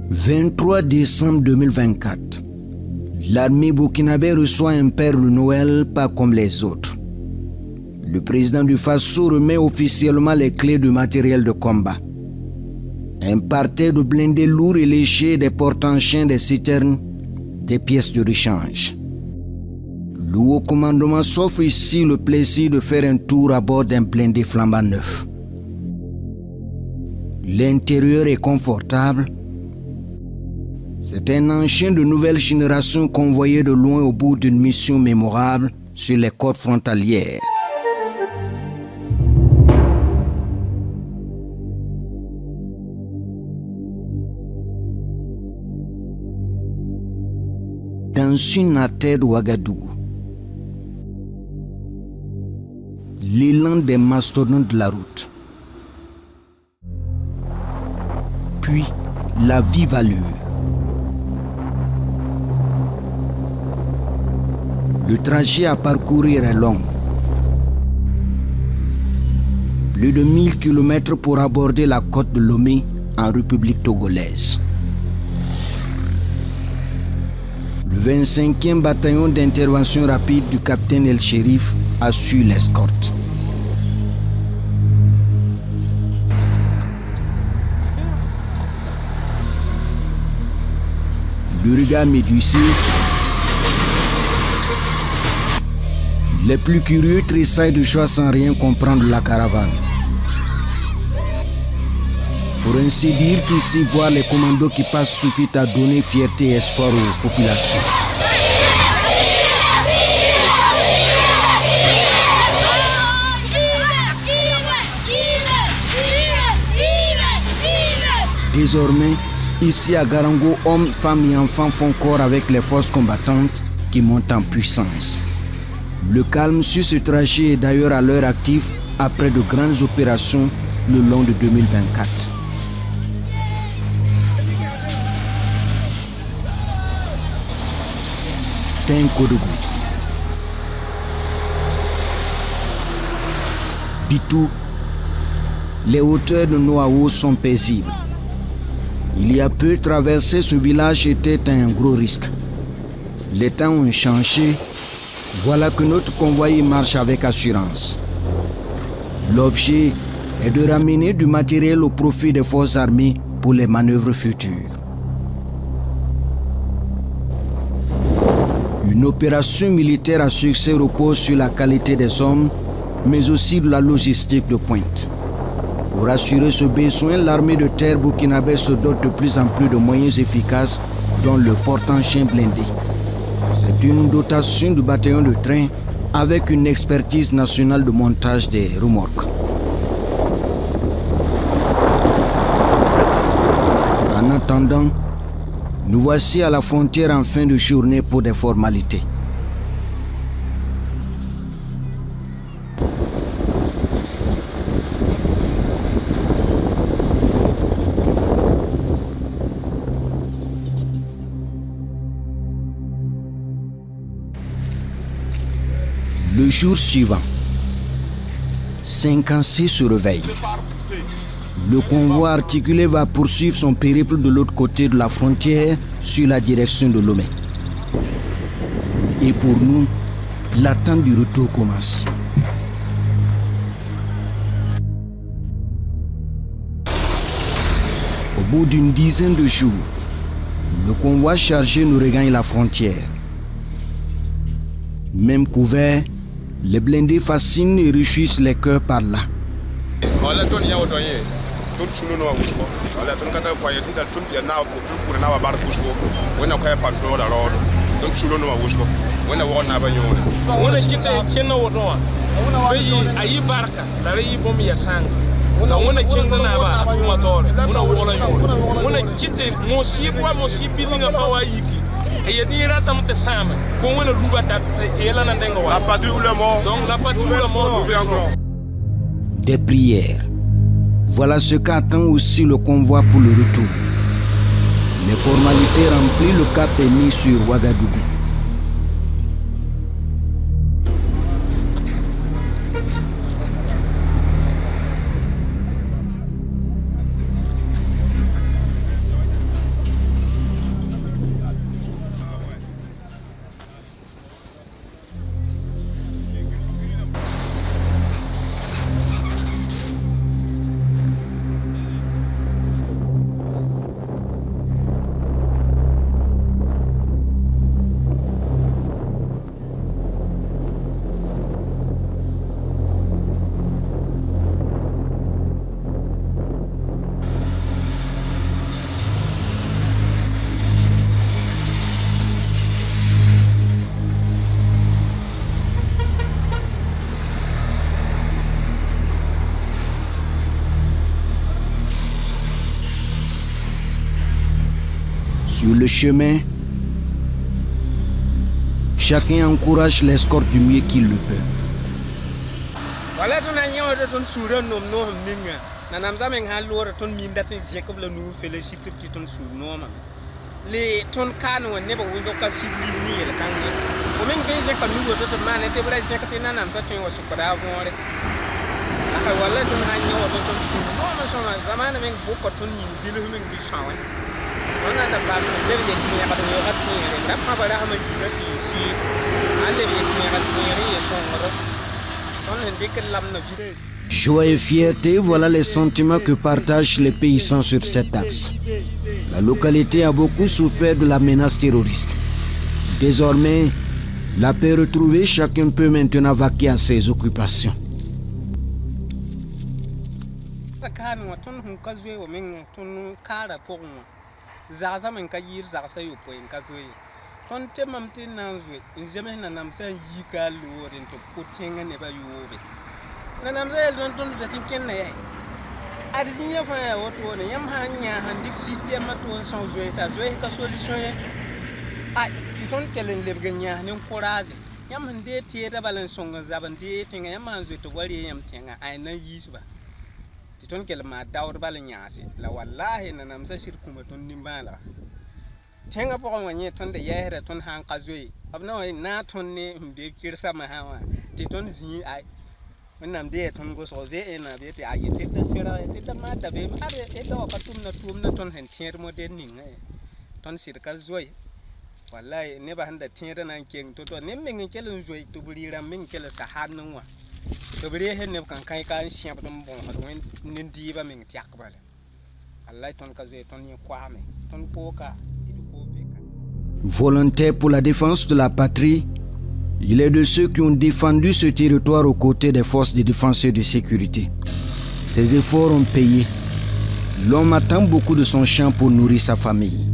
23 décembre 2024. L'armée burkinabé reçoit un père de Noël pas comme les autres. Le président du Faso remet officiellement les clés du matériel de combat. Un parterre de blindés lourds et légers, des porte-enchaînes, des citernes, des pièces de rechange. Le haut commandement s'offre ici le plaisir de faire un tour à bord d'un blindé flambant neuf. L'intérieur est confortable. C'est un engin de nouvelle génération convoyé de loin au bout d'une mission mémorable sur les côtes frontalières. Dans une artère de Ouagadougou, l'élan des mastodontes de la route. Puis, la vive allure. Le trajet à parcourir est long. Plus de 1000 km pour aborder la côte de Lomé en République togolaise. Le 25e bataillon d'intervention rapide du capitaine El Chérif assure l'escorte. Le regard médusé, les plus curieux tressaillent de joie sans rien comprendre de la caravane. Pour ainsi dire qu'ici voir les commandos qui passent suffit à donner fierté et espoir aux populations. Désormais, ici à Garango, hommes, femmes et enfants font corps avec les forces combattantes qui montent en puissance. Le calme sur ce trajet est d'ailleurs à l'heure active après de grandes opérations le long de 2024. Tenkodougou, Bitou, les hauteurs de Noao sont paisibles. Il y a peu, traverser ce village était un gros risque. Les temps ont changé. Voilà que notre convoi marche avec assurance. L'objet est de ramener du matériel au profit des forces armées pour les manœuvres futures. Une opération militaire à succès repose sur la qualité des hommes, mais aussi de la logistique de pointe. Pour assurer ce besoin, l'armée de terre burkinabé se dote de plus en plus de moyens efficaces, dont le porte-enchaînes blindé. C'est une dotation de bataillon de train avec une expertise nationale de montage des remorques. En attendant, nous voici à la frontière en fin de journée pour des formalités. Le jour suivant, 56 se réveille. Le convoi articulé va poursuivre son périple de l'autre côté de la frontière sur la direction de Lomé. Et pour nous, l'attente du retour commence. Au bout d'une dizaine de jours, le convoi chargé nous regagne la frontière. Même couvert, les blindés fascinent et réjouissent les cœurs par là. Des prières. Voilà ce qu'attend aussi le convoi pour le retour. Les formalités remplies, le cap est mis sur Ouagadougou. Sur le chemin, chacun encourage l'escorte du mieux qu'il le peut. Voilà, ton agneau de ton sourire, non, non, minga. Nanam zameng halor ton mindatin Jacob la nou félicite petit ton sou non. Les ton cano never was occasion ni el kangi. Komen benje ka nou to man te bra Jacob nanam sa ton was ko da vore. Aka wala ton agneau de ton sou non ma soma zamana men boko ton ni dilu men di shawe. Ona da ba le ye tiya ba yo ati da pa ba da ma yati shi. Ale ye tiya ba tiya ye shongro. On indique l'âme na vie. Joie et fierté, voilà les sentiments que partagent les paysans sur cet axe. La localité a beaucoup souffert de la menace terroriste. Désormais, la paix retrouvée, chacun peut maintenant vaquer à ses occupations. Nanamzel don't that in Kenya. I didn't hear for a auto and yam hanya and dick city mato and sounds ways as well as solution. I don't tell in Lebgania, no corazi. Yam and dear theatre balance songs of dating a man's with the William Tenga, I know yeast. Titon kill my doubt balanyasi, la wallahi and I'm such a kumaton nimbala. Tenga upon when you turn the year at on Hankazui. Of no, not only big Kirsamahawa. Titon is me, I. When I'm there, Ton goes all there and I bet I did the Sierra, I did the matter, baby. I did all a ton and tear more than Ton Sirka's way. While I never had a tear and I came to naming and killing way to believe a min killers a hard no one. To believe him can kaika and champion when Nindiva Ming Jakbal. I like Ton Kazay, Tony Kwame, Ton Poka, Volontaire pour la défense de la patrie, il est de ceux qui ont défendu ce territoire aux côtés des forces de défense et de sécurité. Ces efforts ont payé. L'homme attend beaucoup de son champ pour nourrir sa famille.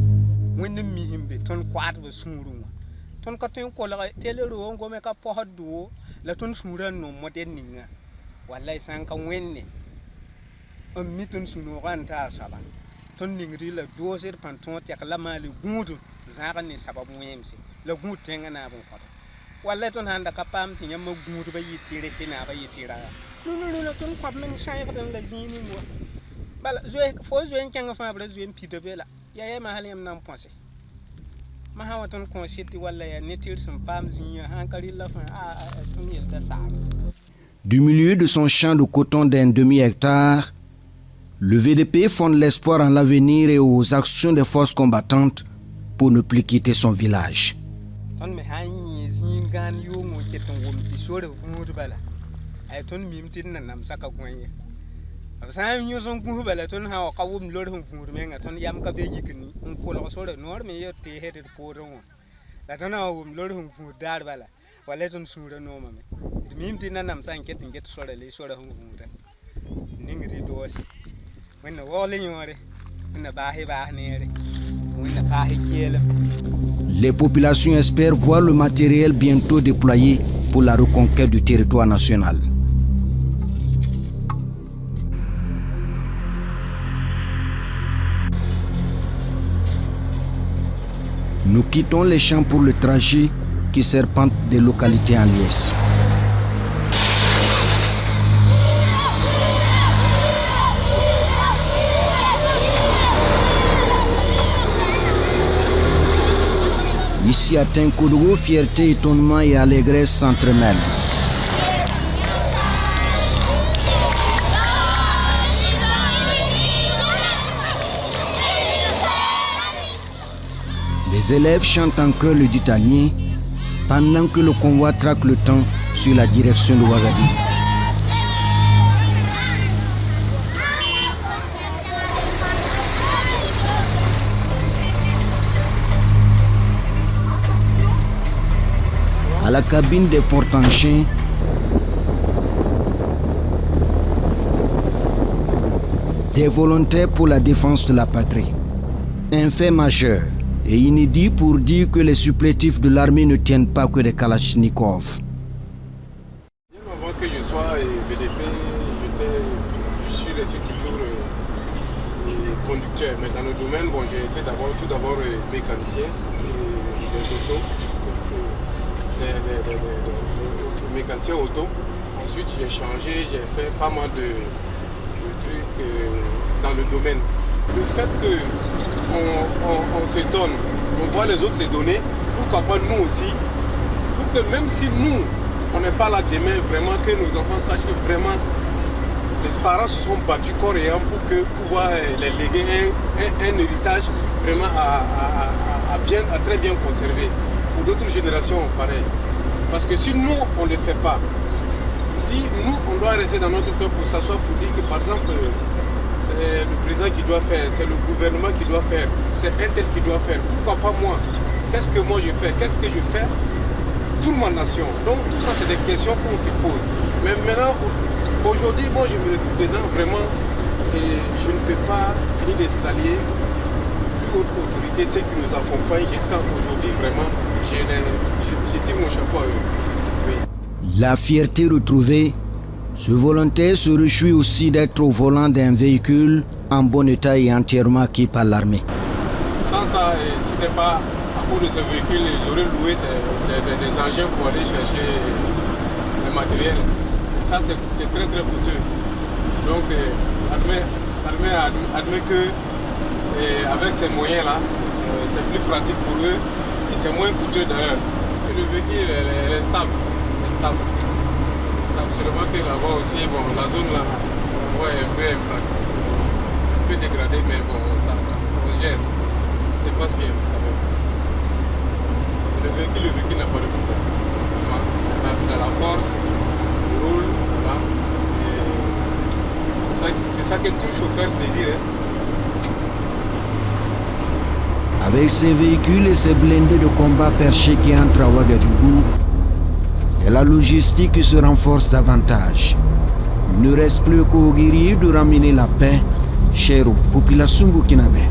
Wala ton handa kapam tinya mo gmudu ba yitire tina ba yitira no ton kwab men shay ka tan la jini mo bala zoe fo zoe kyanga fa bla zoe pide bela ya ma halim nam pensé ma hawa ton consiti wala ya netir sum pam zinya hankali la fa ton yel ta sa. Du milieu de son champ de coton d'un demi-hectare, le VDP fonde l'espoir en l'avenir et aux actions des forces combattantes pour ne plus quitter son village. Gan yo mo keton womti sore vumur bala ay ton mimtin nanam saka gwenye absa nyo son gu bala ton ha ka wum lor hum vumur menga ton yam ka be yikni on ko lo sore nor me yo te hedir poron la ton ha wum lor hum vumur dar bala wala ton sura no mame mimtin nanam san ketin get sore le sore hum vumur ningri dosi wenna wole nyore wenna bahi nere wenna bahi kiela. Les populations espèrent voir le matériel bientôt déployé pour la reconquête du territoire national. Nous quittons les champs pour le trajet qui serpente des localités en liesse. Ici à Tinkodougou, fierté, étonnement et allégresse s'entremêlent. Les élèves chantent en chœur le ditanier pendant que le convoi traque le temps sur la direction de Ouagadougou. À la cabine des porte-engins, des volontaires pour la défense de la patrie. Un fait majeur et inédit pour dire que les supplétifs de l'armée ne tiennent pas que des Kalachnikov. Avant que je sois VDP, je suis resté toujours conducteur, mais dans le domaine, bon, j'ai été tout d'abord mécanicien des autos, mécanicien auto. Ensuite, j'ai changé, j'ai fait pas mal de trucs dans le domaine. Le fait qu'on se donne, on voit les autres se donner, pourquoi pas nous aussi, pour que même si nous, on n'est pas là demain, vraiment que nos enfants sachent que vraiment les parents se sont battus corps et âme pour pouvoir les léguer un héritage vraiment à très bien conserver. Pour d'autres générations, pareil. Parce que si nous, on ne le fait pas, si nous, on doit rester dans notre peuple pour s'asseoir pour dire que, par exemple, c'est le président qui doit faire, c'est le gouvernement qui doit faire, c'est un tel qui doit faire, pourquoi pas moi? Qu'est-ce que moi je fais? Qu'est-ce que je fais pour ma nation? Donc, tout ça, c'est des questions qu'on se pose. Mais maintenant, aujourd'hui, moi, je me retrouve dedans vraiment et je ne peux pas finir de saluer les plus hautes autorités, ceux qui nous accompagnent jusqu'à aujourd'hui, vraiment, je tire mon chapeau à eux. Oui. La fierté retrouvée, ce volontaire se réjouit aussi d'être au volant d'un véhicule en bon état et entièrement acquis par l'armée. Sans ça, si ce n'était pas à cause de ce véhicule, j'aurais loué des engins pour aller chercher le matériel. Et ça, c'est très très coûteux. Donc, admet que avec ces moyens-là, c'est plus pratique pour eux et c'est moins coûteux d'ailleurs. Le véhicule est stable. C'est absolument que là-bas aussi, bon, la zone là, on voit un peu impactée, un peu dégradée, mais bon, ça se gère. C'est pas ce qu'il y a quand même. Le véhicule n'a pas de problème. Il a la force, il roule, voilà. C'est ça que tout chauffeur désire. Avec ces véhicules et ces blindés de combat perchés qui entrent à Ouagadougou, et la logistique se renforce davantage. Il ne reste plus qu'aux guerriers de ramener la paix chère aux populations burkinabées.